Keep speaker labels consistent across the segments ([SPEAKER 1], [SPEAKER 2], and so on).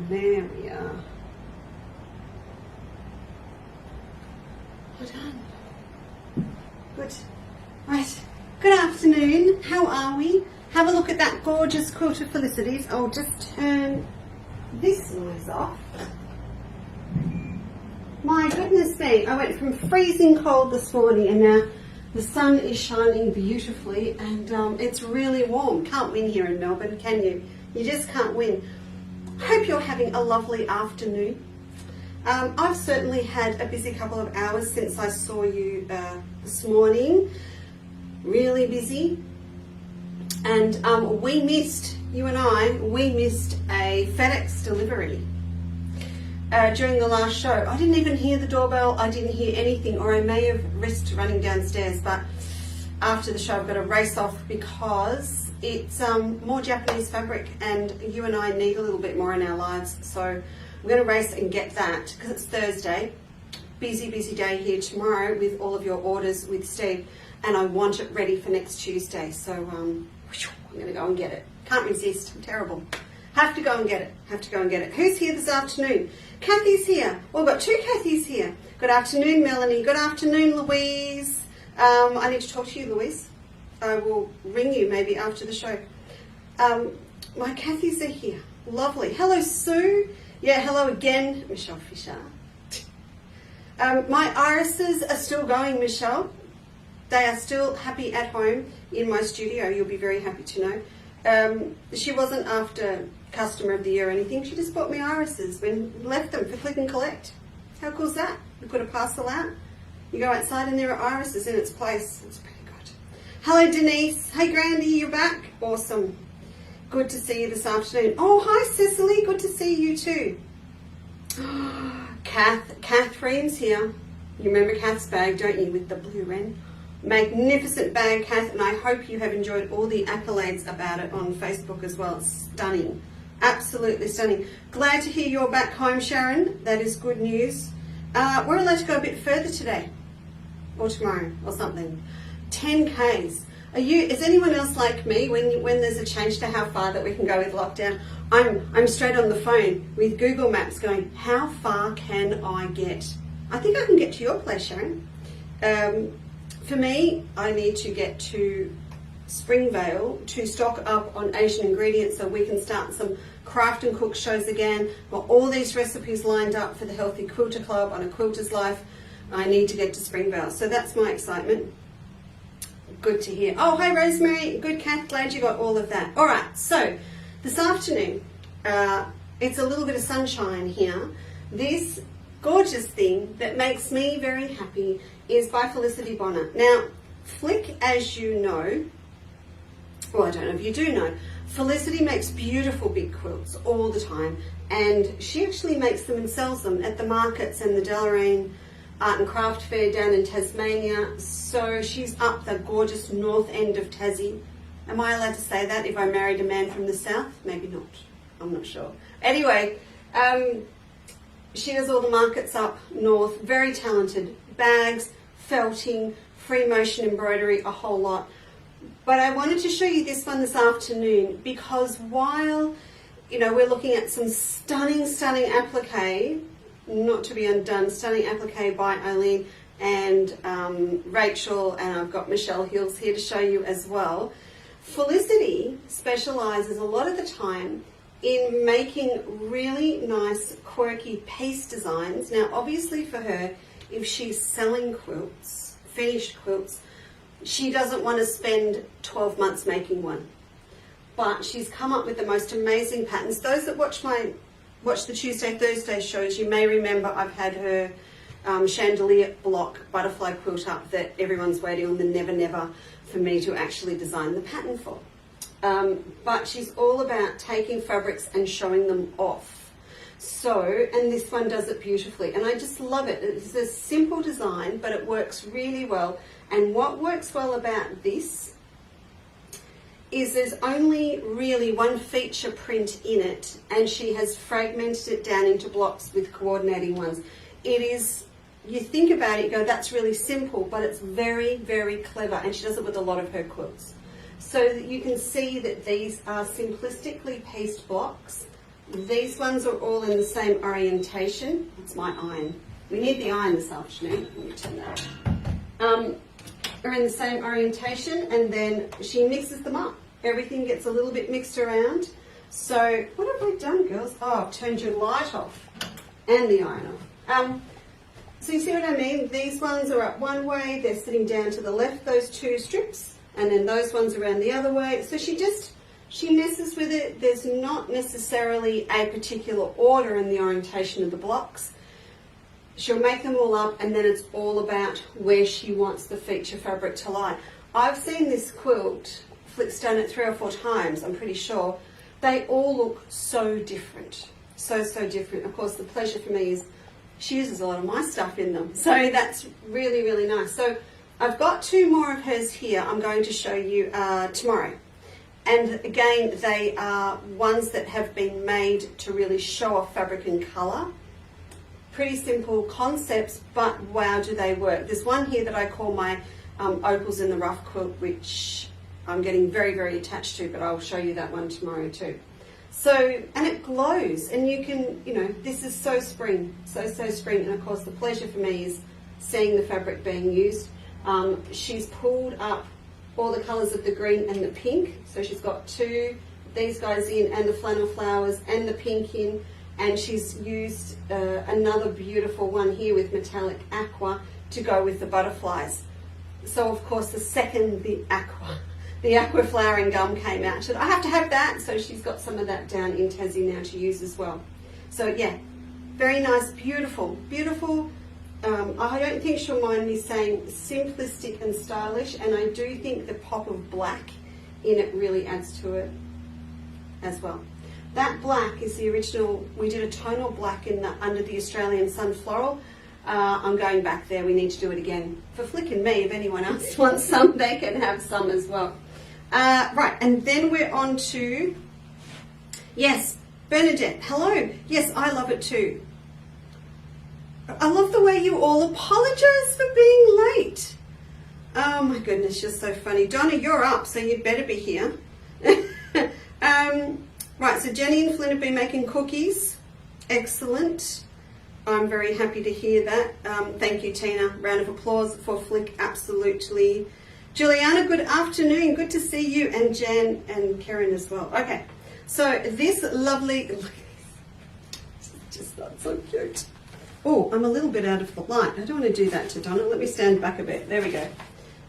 [SPEAKER 1] There we are. Well done. Good. Right. Good afternoon. How are we? Have a look at that gorgeous quilt of Felicity's. I'll just turn this noise off. My goodness me, I went from freezing cold this morning and now the sun is shining beautifully and it's really warm. Can't win here in Melbourne, can you? You just can't win. Hope you're having a lovely afternoon. I've certainly had a busy couple of hours since I saw you this morning. Really busy. And we missed a FedEx delivery during the last show. I didn't even hear the doorbell. I didn't hear anything, or I may have risked running downstairs. But after the show, I've got to race off because it's more Japanese fabric, and you and I need a little bit more in our lives. So I'm going to race and get that because it's Thursday. Busy day here tomorrow with all of your orders with Steve, and I want it ready for next Tuesday. So I'm going to go and get it. Can't resist. I'm terrible. Have to go and get it. Who's here this afternoon? Kathy's here. Well, we've got two Kathys here. Good afternoon, Melanie. Good afternoon, Louise. I need to talk to you, Louise. I will ring you maybe after the show. My Kathys are here. Lovely. Hello, Sue. Yeah, hello again, Michelle Fisher. My irises are still going, Michelle. They are still happy at home in my studio. You'll be very happy to know. She wasn't after customer of the year or anything. She just bought me irises and left them for click and collect. How cool is that? You put a parcel out, you go outside and there are irises in its place. It's pretty good. Hello, Denise. Hey, Grandy, you're back. Awesome. Good to see you this afternoon. Oh, hi, Cicely. Good to see you too. Catherine's here. You remember Kath's bag, don't you, with the blue wren? Magnificent bag, Kath, and I hope you have enjoyed all the accolades about it on Facebook as well. It's stunning. Absolutely stunning. Glad to hear you're back home, Sharon. That is good news. We're allowed to go a bit further today or tomorrow or something. 10 Ks. Is anyone else like me when there's a change to how far that we can go with lockdown? I'm straight on the phone with Google Maps going, how far can I get? I think I can get to your place, Sharon. For me, I need to get to Springvale to stock up on Asian ingredients so we can start some craft and cook shows again. Got all these recipes lined up for the Healthy Quilter Club on A Quilter's Life. I need to get to Springvale. So that's my excitement. Good to hear. Oh, hi, Rosemary. Good, Kath. Glad you got all of that. All right, so this afternoon, it's a little bit of sunshine here. This gorgeous thing that makes me very happy is by Felicity Bonner. Now, Flick, as you know, well, I don't know if you do know, Felicity makes beautiful big quilts all the time, and she actually makes them and sells them at the markets and the Deloraine Art and Craft Fair down in Tasmania. So she's up the gorgeous north end of Tassie. Am I allowed to say that if I married a man from the south? Maybe not. I'm not sure. Anyway, she does all the markets up north. Very talented. Bags, felting, free motion embroidery, a whole lot. But I wanted to show you this one this afternoon because while, you know, we're looking at some stunning applique, not to be undone, stunning applique by Eileen and Rachel, and I've got Michelle Hills here to show you as well. Felicity specialises a lot of the time in making really nice, quirky piece designs. Now, obviously for her, if she's selling quilts, finished quilts, she doesn't want to spend 12 months making one. But she's come up with the most amazing patterns. Those that watch the Tuesday, Thursday shows, you may remember I've had her chandelier block butterfly quilt up that everyone's waiting on the never for me to actually design the pattern for. But she's all about taking fabrics and showing them off. So, and this one does it beautifully, and I just love it. It's a simple design, but it works really well. And what works well about this is there's only really one feature print in it, and she has fragmented it down into blocks with coordinating ones. It is, you think about it, you go, that's really simple, but it's very, very clever, and she does it with a lot of her quilts. So that you can see that these are simplistically pieced blocks, These ones are all in the same orientation. It's my iron. We need the iron this afternoon. Let me turn that on. Are in the same orientation, and then she mixes them up. Everything gets a little bit mixed around. So what have I done, girls? Oh, I've turned your light off and the iron off. So you see what I mean? These ones are up one way, they're sitting down to the left, those two strips, and then those ones around the other way. So she messes with it. There's not necessarily a particular order in the orientation of the blocks. She'll make them all up, and then it's all about where she wants the feature fabric to lie. I've seen this quilt, Flick's done it 3 or 4 times, I'm pretty sure. They all look so different, so different. Of course, the pleasure for me is she uses a lot of my stuff in them, so that's really, really nice. So I've got 2 more of hers here I'm going to show you tomorrow. And again, they are ones that have been made to really show off fabric and colour. Pretty simple concepts, but wow, do they work. There's one here that I call my Opals in the Rough quilt, which I'm getting very, very attached to, but I'll show you that one tomorrow too. So, and it glows, and you can, you know, this is so spring, so spring. And of course, the pleasure for me is seeing the fabric being used. She's pulled up all the colours of the green and the pink. So she's got 2 of these guys in, and the flannel flowers and the pink in. And she's used another beautiful one here with metallic aqua to go with the butterflies. So of course the second the aqua flowering gum came out, she said, I have to have that. So she's got some of that down in Tassie now to use as well. So yeah, very nice, beautiful, beautiful. I don't think she'll mind me saying simplistic and stylish, and I do think the pop of black in it really adds to it as well. That black is the original. We did a tonal black in the Under the Australian Sun floral. I'm going back there. We need to do it again. For Flick and me, if anyone else wants some, they can have some as well. Right, and then we're on to, yes, Bernadette. Hello. Yes, I love it too. I love the way you all apologise for being late. Oh my goodness, you're so funny. Donna, you're up, so you'd better be here. Right, so Jenny and Flynn have been making cookies. Excellent. I'm very happy to hear that. Thank you, Tina. Round of applause for Flick, absolutely. Juliana, good afternoon. Good to see you, and Jan and Karen as well. Okay, so this lovely, just not so cute. Oh, I'm a little bit out of the light. I don't want to do that to Donna. Let me stand back a bit. There we go.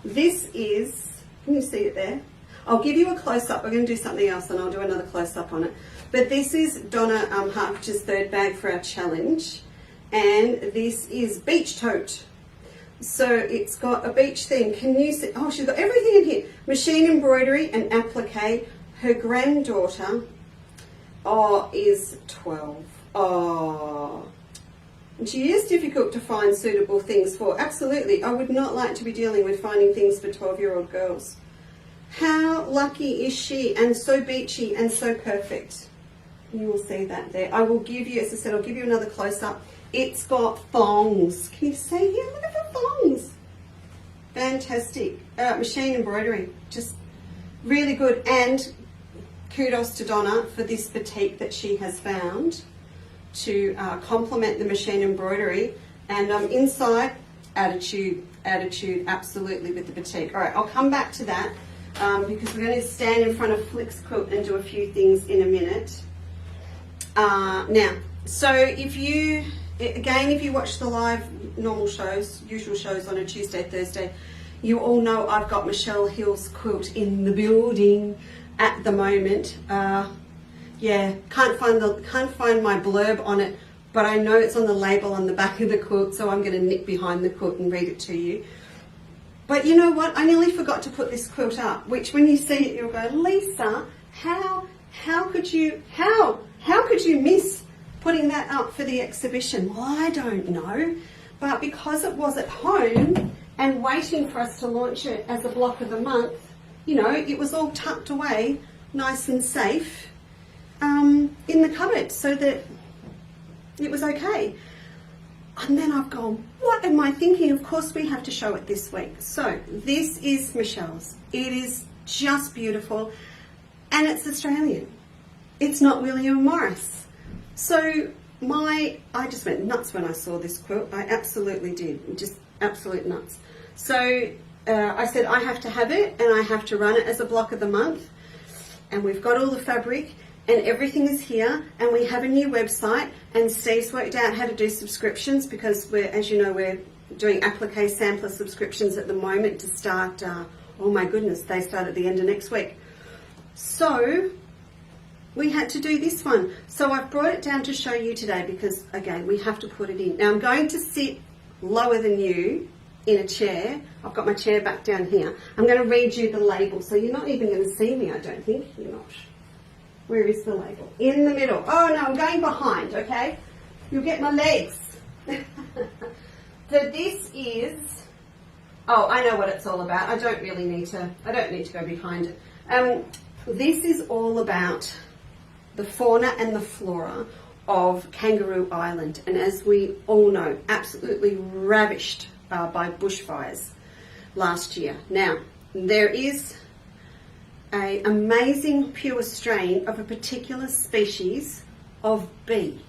[SPEAKER 1] This is, can you see it there? I'll give you a close-up. We're going to do something else, and I'll do another close-up on it. But this is Donna Hartwich's 3rd bag for our challenge. And this is Beach Tote. So it's got a beach theme. Can you see? Oh, she's got everything in here. Machine embroidery and applique. Her granddaughter, is 12. And she is difficult to find suitable things for. Absolutely. I would not like to be dealing with finding things for 12-year-old girls. How lucky is she, and so beachy and so perfect. You will see that there. I will give you, as I said, I'll give you another close-up. It's got thongs. Can you see here? Look at the thongs. Fantastic. Machine embroidery. Just really good. And kudos to Donna for this batik that she has found to complement the machine embroidery. And inside, attitude, absolutely, with the batik. All right, I'll come back to that because we're going to stand in front of Flick's quilt and do a few things in a minute. Now, so if you watch the live normal shows, usual shows on a Tuesday, Thursday, you all know I've got Michelle Hill's quilt in the building at the moment. Yeah, can't find my blurb on it, but I know it's on the label on the back of the quilt, so I'm going to nick behind the quilt and read it to you. But you know what? I nearly forgot to put this quilt up, which when you see it, you'll go, Lisa, how could you miss putting that up for the exhibition? Well, I don't know, but because it was at home and waiting for us to launch it as a block of the month, you know, it was all tucked away, nice and safe, in the cupboard, so that it was okay. And then I've gone, what am I thinking? Of course we have to show it this week. So this is Michelle's. It is just beautiful, and it's Australian. It's not William Morris. So I just went nuts when I saw this quilt. I absolutely did, just absolute nuts. So I said I have to have it, and I have to run it as a block of the month. And we've got all the fabric and everything is here, and we have a new website, and Steve's worked out how to do subscriptions, because we're, as you know, we're doing applique sampler subscriptions at the moment to start, oh my goodness, they start at the end of next week. So we had to do this one. So I've brought it down to show you today, because again, we have to put it in. Now I'm going to sit lower than you in a chair. I've got my chair back down here. I'm going to read you the label, so you're not even going to see me, I don't think. You're not. Where is the label? In the middle. Oh no, I'm going behind, okay? You'll get my legs. So this is, oh, I know what it's all about. I don't need to go behind it. This is all about the fauna and the flora of Kangaroo Island, and as we all know, absolutely ravished by bushfires last year. Now, there is an amazing pure strain of a particular species of bee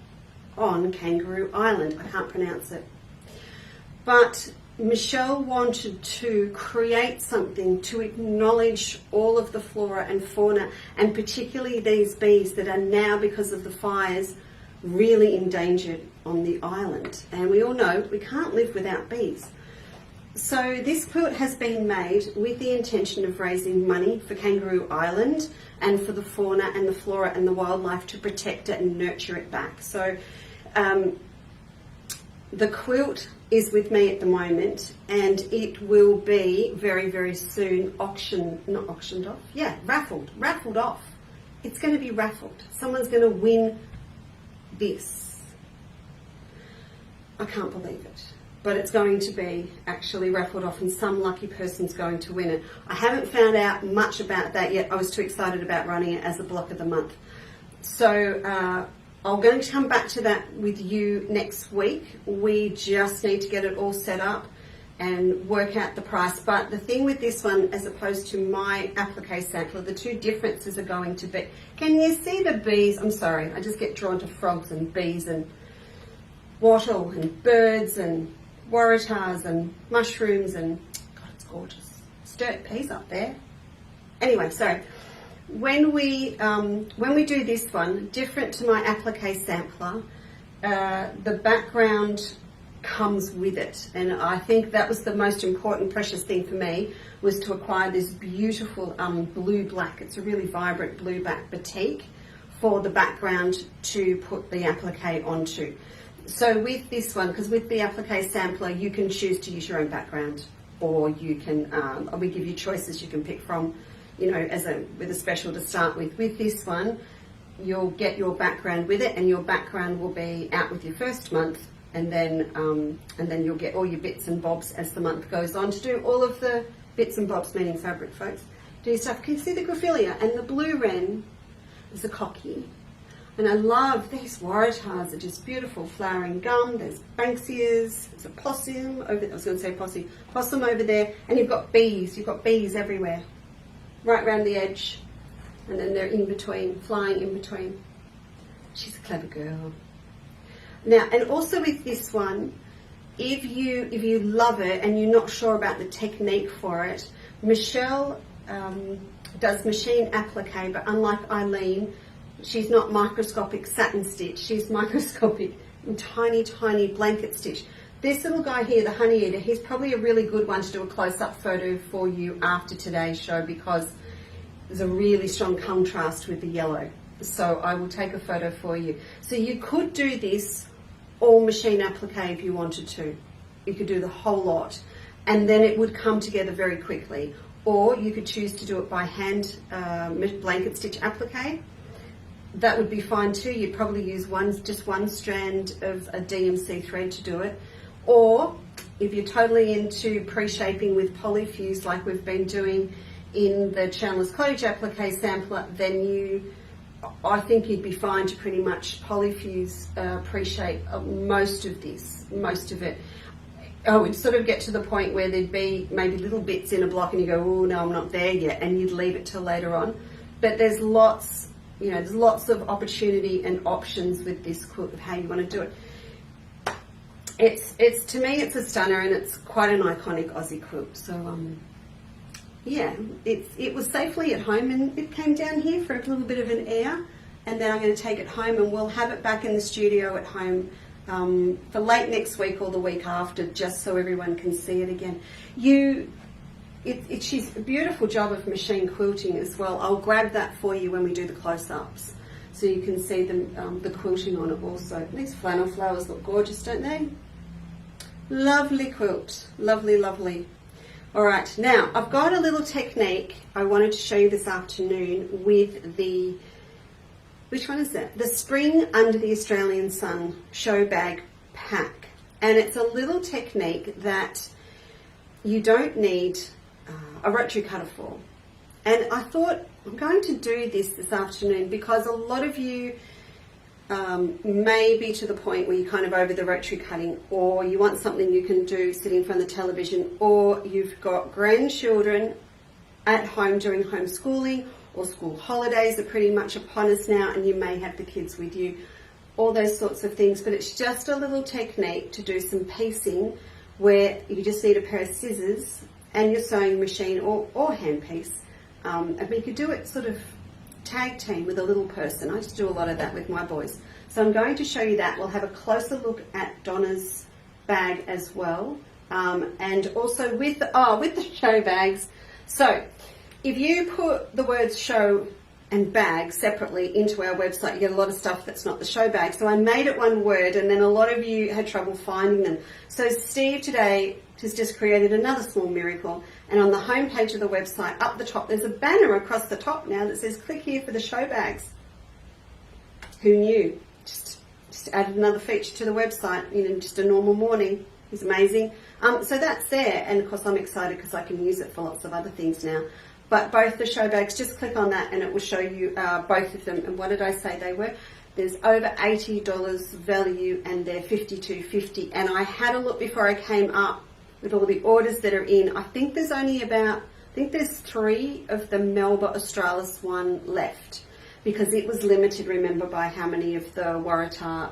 [SPEAKER 1] on Kangaroo Island. I can't pronounce it. But Michelle wanted to create something to acknowledge all of the flora and fauna, and particularly these bees that are now, because of the fires, really endangered on the island. And we all know we can't live without bees. So this quilt has been made with the intention of raising money for Kangaroo Island and for the fauna and the flora and the wildlife, to protect it and nurture it back. So the quilt is with me at the moment, and it will be very, very soon raffled off. It's going to be raffled. Someone's going to win this. I can't believe it. But it's going to be actually raffled off, and some lucky person's going to win it. I haven't found out much about that yet. I was too excited about running it as a block of the month. So I'm going to come back to that with you next week. We just need to get it all set up and work out the price. But the thing with this one, as opposed to my applique sampler, the two differences are going to be, can you see the bees? I'm sorry, I just get drawn to frogs and bees and wattle and birds and waratahs and mushrooms, and God, it's gorgeous. Sturt peas up there. Anyway, so when we do this one, different to my applique sampler, the background comes with it, and I think that was the most important, precious thing for me, was to acquire this beautiful blue-black. It's a really vibrant blue-black batik for the background to put the applique onto. So with this one, because with the applique sampler, you can choose to use your own background, or you can, we give you choices you can pick from, you know, with a special to start with. With this one, you'll get your background with it, and your background will be out with your first month, and then you'll get all your bits and bobs as the month goes on, to do all of the bits and bobs, meaning fabric, folks. Do your stuff. Can you see the graphilia? And the blue wren is a cocky. And I love these waratahs, are just beautiful. Flowering gum, there's Banksias, there's a possum over there. I was going to say possum over there. And you've got bees everywhere, right around the edge. And then they're in between, flying in between. She's a clever girl. Now, and also with this one, if you love it and you're not sure about the technique for it, Michelle does machine applique, but unlike Eileen, she's not microscopic satin stitch, she's microscopic tiny, tiny blanket stitch. This little guy here, the honey eater, he's probably a really good one to do a close-up photo for you after today's show, because there's a really strong contrast with the yellow. So I will take a photo for you. So you could do this all machine applique if you wanted to. You could do the whole lot, and then it would come together very quickly. Or you could choose to do it by hand blanket stitch applique. That would be fine too. You'd probably use just one strand of a DMC thread to do it. Or if you're totally into pre-shaping with polyfuse, like we've been doing in the Chandler's Cottage applique sampler, then I think you'd be fine to pretty much polyfuse pre-shape most of it. I would sort of get to the point where there'd be maybe little bits in a block and you go, oh no, I'm not there yet, and you'd leave it till later on. But there's lots you know, there's lots of opportunity and options with this quilt of how you want to do it. It's to me, it's a stunner, and it's quite an iconic Aussie quilt. So yeah, it was safely at home, and it came down here for a little bit of an air, and then I'm going to take it home, and we'll have it back in the studio at home for late next week or the week after, just so everyone can see it again. She's a beautiful job of machine quilting as well. I'll grab that for you when we do the close-ups, so you can see the quilting on it also. These flannel flowers look gorgeous, don't they? Lovely quilt, lovely, lovely. All right, now I've got a little technique I wanted to show you this afternoon with the, which one is that? The Spring Under the Australian Sun Show Bag Pack. And it's a little technique that you don't need a rotary cutter for. And I thought I'm going to do this afternoon because a lot of you may be to the point where you're kind of over the rotary cutting, or you want something you can do sitting in front of the television, or you've got grandchildren at home doing homeschooling, or school holidays are pretty much upon us now, and you may have the kids with you, all those sorts of things. But it's just a little technique to do some piecing where you just need a pair of scissors and your sewing machine or hand piece, and we could do it sort of tag team with a little person. I just do a lot of that with my boys. So I'm going to show you that. We'll have a closer look at Donna's bag as well, and also with the show bags. So if you put the words show and bag separately into our website, you get a lot of stuff that's not the show bag. So I made it one word, and then a lot of you had trouble finding them. So Steve today has just created another small miracle, and on the home page of the website, up the top, there's a banner across the top now that says click here for the show bags. Who knew? Just added another feature to the website in just a normal morning. It's amazing. So that's there, and of course I'm excited because I can use it for lots of other things now. But both the show bags, just click on that and it will show you both of them. And what did I say they were? There's over $80 value, and they're $52.50. And I had a look before I came up with all the orders that are in. I think there's only there's 3 of the Melba Australis one left, because it was limited, remember, by how many of the Waratah,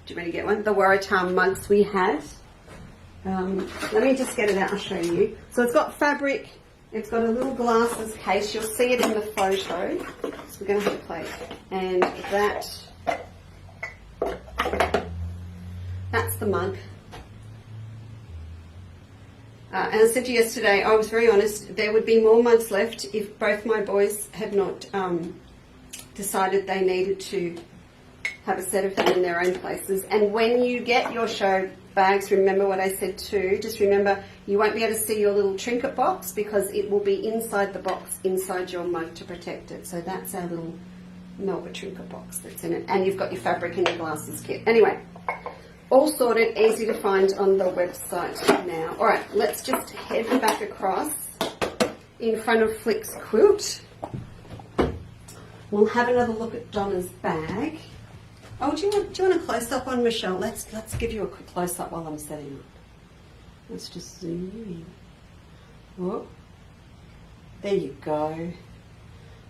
[SPEAKER 1] do you want to get one? The Waratah mugs we had. Let me just get it out and show you. So it's got fabric, it's got a little glasses case, you'll see it in the photo, so we're going to have a plate. And that's the mug. And I said to you yesterday, I was very honest, there would be more mugs left if both my boys had not decided they needed to have a set of them in their own places. And when you get your show bags, remember what I said too, just remember you won't be able to see your little trinket box because it will be inside the box, inside your mug to protect it. So that's our little Melba trinket box that's in it. And you've got your fabric and your glasses kit. Anyway, all sorted, easy to find on the website now. All right, let's just head back across in front of Flick's quilt. We'll have another look at Donna's bag. Oh, do you want a close-up on Michelle? Let's give you a quick close-up while I'm setting up. Let's just zoom in. Oh, there you go.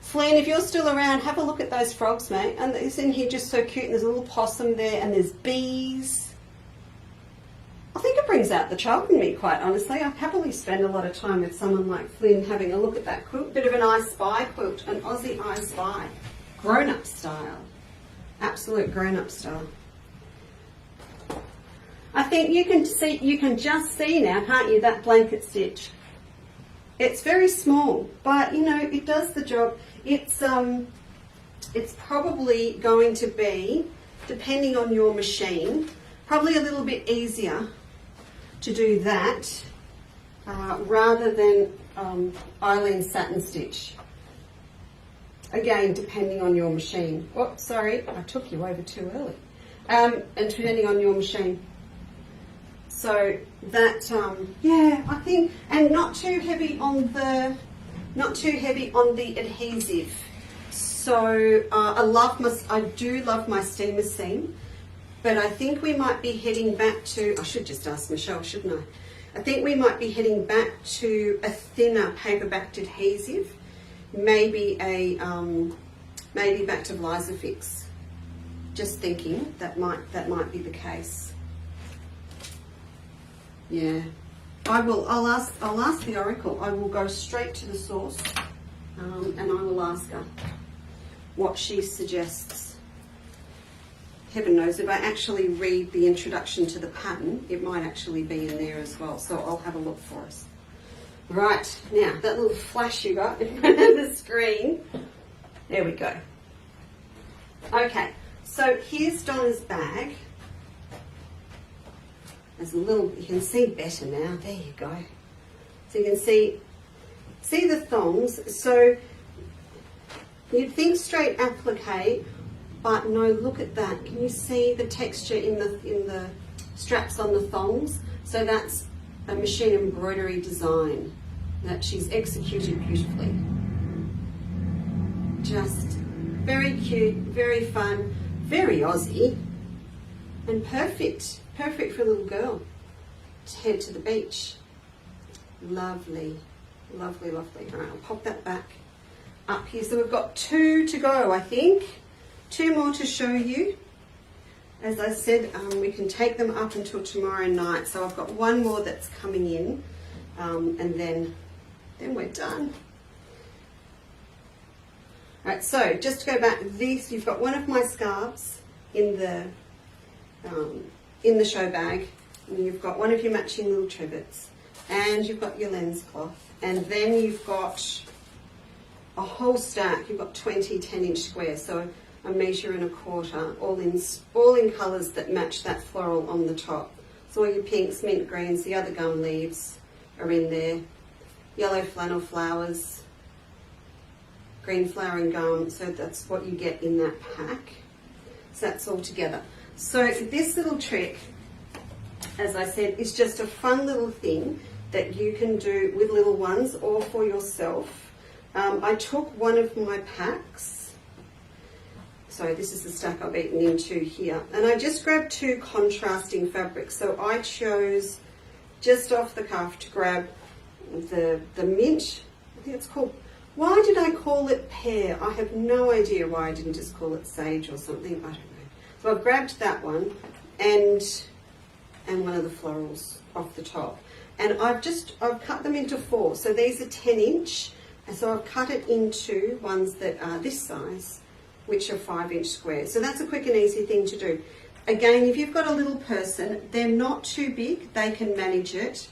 [SPEAKER 1] Flynn, if you're still around, have a look at those frogs, mate. And it's in here just so cute, and there's a little possum there, and there's bees. I think it brings out the child in me, quite honestly. I happily spend a lot of time with someone like Flynn having a look at that quilt. Bit of an I Spy quilt, an Aussie I Spy. Grown-up style. Absolute grown-up style. I think you can just see now, can't you, that blanket stitch? It's very small, but you know, it does the job. It's probably going to be, depending on your machine, probably a little bit easier to do that rather than Eileen satin stitch. Again, depending on your machine. Oh, sorry, I took you over too early. And depending on your machine. So that, yeah, I think, and not too heavy on the adhesive. So I do love my steamer seam, but I think we might be heading back to, I should just ask Michelle, shouldn't I? I think we might be heading back to a thinner paper-backed adhesive, maybe a maybe back to Vlisafix. Just thinking that might be the case. Yeah, I'll ask the Oracle. I will go straight to the source, and I will ask her what she suggests. Heaven knows, if I actually read the introduction to the pattern, it might actually be in there as well. So I'll have a look for us. Right, now that little flash you got in front of the screen. There we go. Okay, so here's Donna's bag. There's a little, you can see better now. There you go. So you can see the thongs. So you'd think straight applique, but no, look at that. Can you see the texture in the straps on the thongs? So that's a machine embroidery design that she's executed beautifully. Just very cute, very fun, very Aussie, and perfect for a little girl to head to the beach. Lovely, lovely, lovely. All right, I'll pop that back up here. So we've got 2 to go, I think. 2 more to show you. As I said, we can take them up until tomorrow night. So I've got 1 more that's coming in, and then we're done. All right, so just to go back, you've got one of my scarves in the show bag, and you've got one of your matching little trivets, and you've got your lens cloth, and then you've got a whole stack. You've got 20 10-inch squares, so 1.25 meters, all in colours that match that floral on the top. So all your pinks, mint greens, the other gum leaves are in there, yellow flannel flowers, green flowering gum. So that's what you get in that pack. So that's all together. So this little trick, as I said, is just a fun little thing that you can do with little ones or for yourself. I took one of my packs. So this is the stack I've eaten into here. And I just grabbed 2 contrasting fabrics. So I chose just off the cuff to grab the mint. I think it's called, why did I call it pear? I have no idea why I didn't just call it sage or something. I don't know. So I've grabbed that one and one of the florals off the top. And I've cut them into 4. So these are 10-inch. And so I've cut it into ones that are this size, which are 5-inch squares. So that's a quick and easy thing to do. Again, if you've got a little person, they're not too big. They can manage it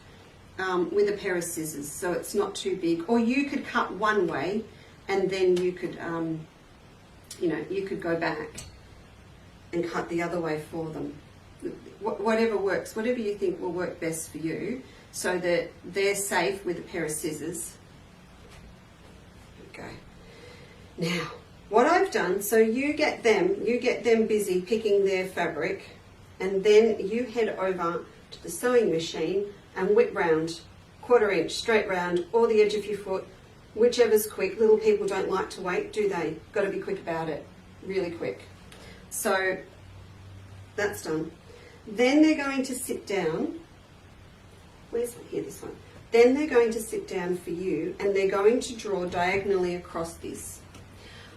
[SPEAKER 1] with a pair of scissors. So it's not too big. Or you could cut one way and then you could, you could go back and cut the other way for them. Whatever works, whatever you think will work best for you, so that they're safe with a pair of scissors. Okay. Now, what I've done, so you get them busy picking their fabric, and then you head over to the sewing machine and whip round, 1/4 inch, straight round, or the edge of your foot, whichever's quick. Little people don't like to wait, do they? Got to be quick about it, really quick. So that's done. Then they're going to sit down. Where's here, this one? Then they're going to sit down for you, and they're going to draw diagonally across this.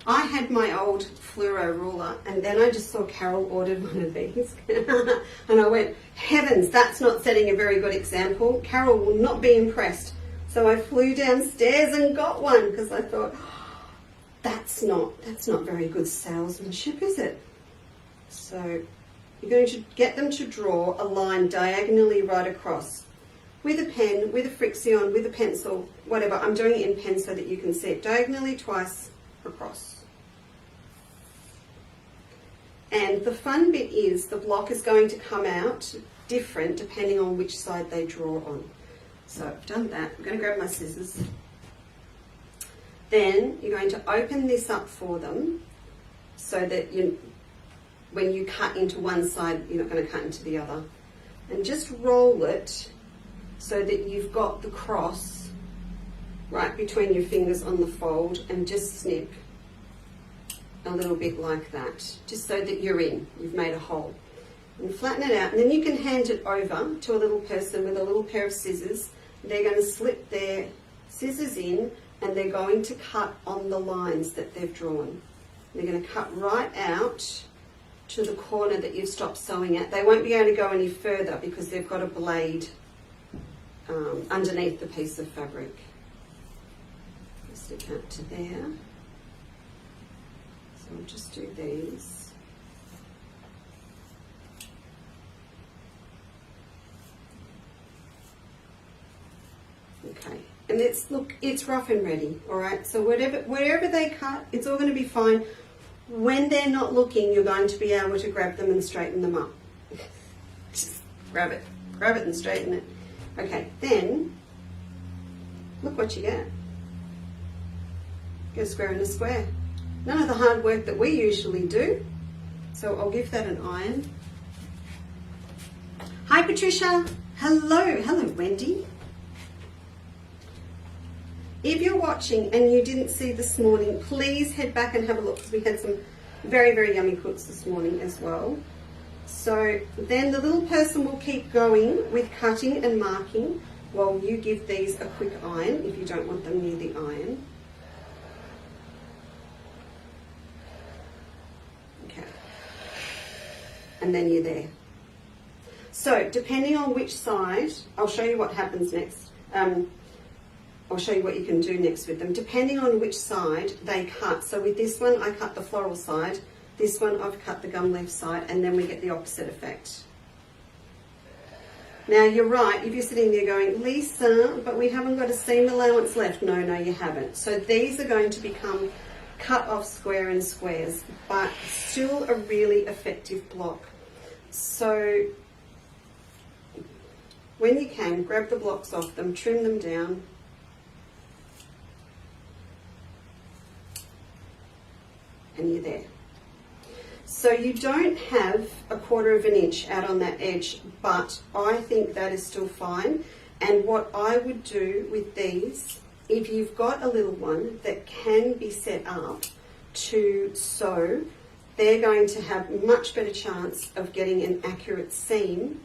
[SPEAKER 1] I had my old fluoro ruler, and then I just saw Carol ordered one of these. And I went, heavens, that's not setting a very good example. Carol will not be impressed. So I flew downstairs and got one, because I thought, that's not very good salesmanship, is it? So you're going to get them to draw a line diagonally right across with a pen, with a Frixion, with a pencil, whatever. I'm doing it in pen so that you can see it diagonally twice across. And the fun bit is the block is going to come out different depending on which side they draw on. So I've done that. I'm going to grab my scissors. Then you're going to open this up for them so that when you cut into one side, you're not going to cut into the other. And just roll it so that you've got the cross right between your fingers on the fold, and just snip a little bit like that, just so that you've made a hole. And flatten it out, and then you can hand it over to a little person with a little pair of scissors. They're going to slip their scissors in, and they're going to cut on the lines that they've drawn. They're going to cut right out to the corner that you've stopped sewing at. They won't be able to go any further because they've got a blade underneath the piece of fabric. Stick out to there. So I'll just do these. Okay, and it's rough and ready, all right? So wherever they cut, it's all going to be fine. When they're not looking, you're going to be able to grab them and straighten them up. Just grab it and straighten it. Okay, then look what you get. Get a square and a square. None of the hard work that we usually do. So I'll give that an iron. Hi Patricia. Hello Wendy. If you're watching and you didn't see this morning, please head back and have a look because we had some very, very yummy cooks this morning as well. So then the little person will keep going with cutting and marking while you give these a quick iron if you don't want them near the iron. Okay. And then you're there. So depending on which side, I'll show you what happens next. I'll show you what you can do next with them, depending on which side they cut. So with this one, I cut the floral side. This one, I've cut the gum leaf side, and then we get the opposite effect. Now, you're right, if you're sitting there going, Lisa, but we haven't got a seam allowance left. No, you haven't. So these are going to become cut off square and squares, but still a really effective block. So when you can, grab the blocks off them, trim them down. And you're there. So you don't have a 1/4 of an inch out on that edge, but I think that is still fine. And what I would do with these, if you've got a little one that can be set up to sew, they're going to have much better chance of getting an accurate seam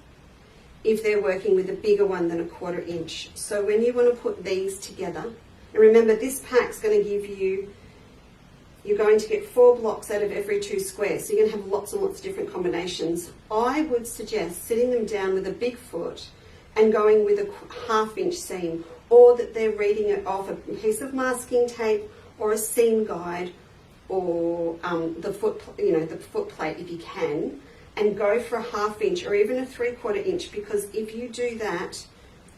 [SPEAKER 1] if they're working with a bigger one than a 1/4 inch. So when you want to put these together, and remember this pack's going to give you, you're going to get 4 blocks out of every 2 squares, so you're going to have lots and lots of different combinations. I would suggest sitting them down with a big foot and going with a 1/2 inch seam, or that they're reading it off a piece of masking tape or a seam guide, or the foot plate if you can, and go for a 1/2 inch or even a 3/4 inch, because if you do that,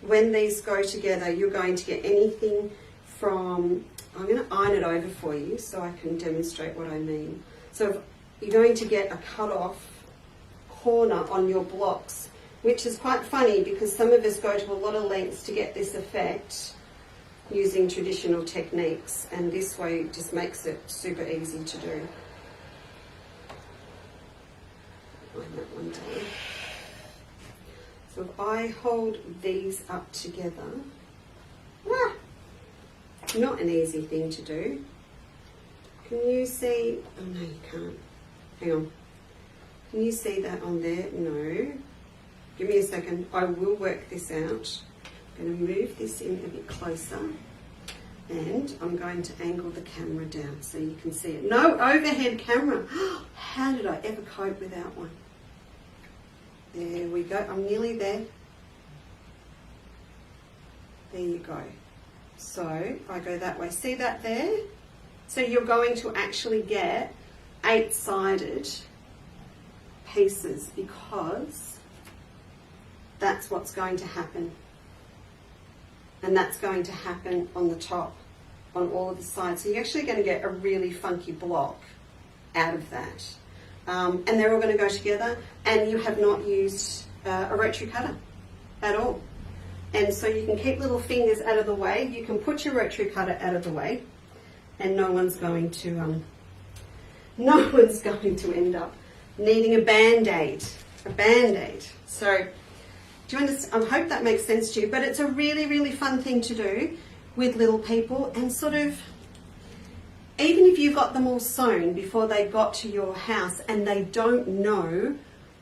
[SPEAKER 1] when these go together, you're going to get anything from, I'm going to iron it over for you so I can demonstrate what I mean. So you're going to get a cut off corner on your blocks, which is quite funny because some of us go to a lot of lengths to get this effect using traditional techniques, and this way just makes it super easy to do. Line that one down. So if I hold these up together, not an easy thing to do. Can you see? Oh no, you can't. Hang on. Can you see that on there? No. Give me a second. I will work this out. I'm going to move this in a bit closer, and I'm going to angle the camera down so you can see it. No overhead camera. How did I ever cope without one? There we go. I'm nearly there. There you go. So I go that way. See that there? So you're going to actually get 8-sided pieces because that's what's going to happen. And that's going to happen on the top, on all of the sides. So you're actually going to get a really funky block out of that. And they're all going to go together, and you have not used a rotary cutter at all. And so you can keep little fingers out of the way. You can put your rotary cutter out of the way, and no one's going to end up needing a band-aid. So do you understand? I hope that makes sense to you. But it's a really, really fun thing to do with little people, and sort of, even if you got them all sewn before they got to your house and they don't know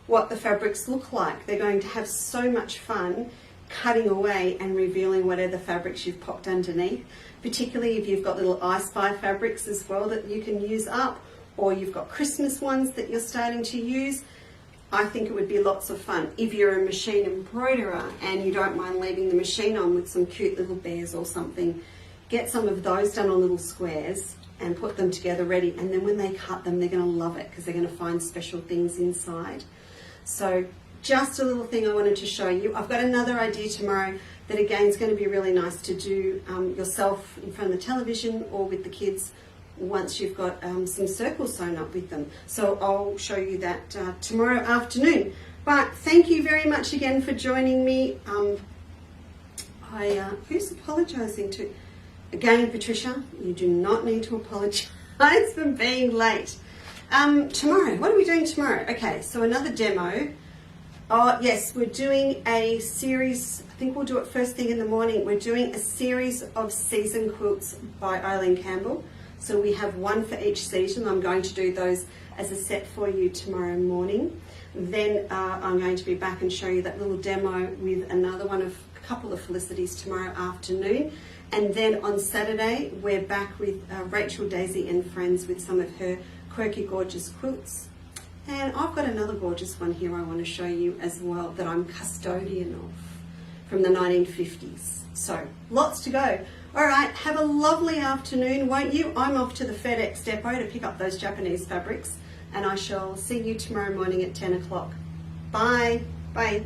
[SPEAKER 1] what the fabrics look like, they're going to have so much fun cutting away and revealing whatever fabrics you've popped underneath, particularly if you've got little I Spy fabrics as well that you can use up, or you've got Christmas ones that you're starting to use, I think it would be lots of fun. If you're a machine embroiderer and you don't mind leaving the machine on with some cute little bears or something, get some of those done on little squares and put them together ready. And then when they cut them, they're going to love it because they're going to find special things inside. So just a little thing I wanted to show you. I've got another idea tomorrow that again is going to be really nice to do yourself in front of the television or with the kids once you've got some circles sewn up with them. So I'll show you that tomorrow afternoon. But thank you very much again for joining me. Who's apologising to? Again, Patricia, you do not need to apologise for being late. Tomorrow, what are we doing tomorrow? Okay, so another demo. Oh yes, we're doing a series, I think we'll do it first thing in the morning. We're doing a series of season quilts by Eileen Campbell. So we have one for each season. I'm going to do those as a set for you tomorrow morning. Then I'm going to be back and show you that little demo with another one of a couple of Felicities tomorrow afternoon. And then on Saturday, we're back with Rachel, Daisy and friends with some of her quirky, gorgeous quilts. And I've got another gorgeous one here I want to show you as well that I'm custodian of from the 1950s. So lots to go. All right, have a lovely afternoon, won't you? I'm off to the FedEx depot to pick up those Japanese fabrics, and I shall see you tomorrow morning at 10 o'clock. Bye. Bye.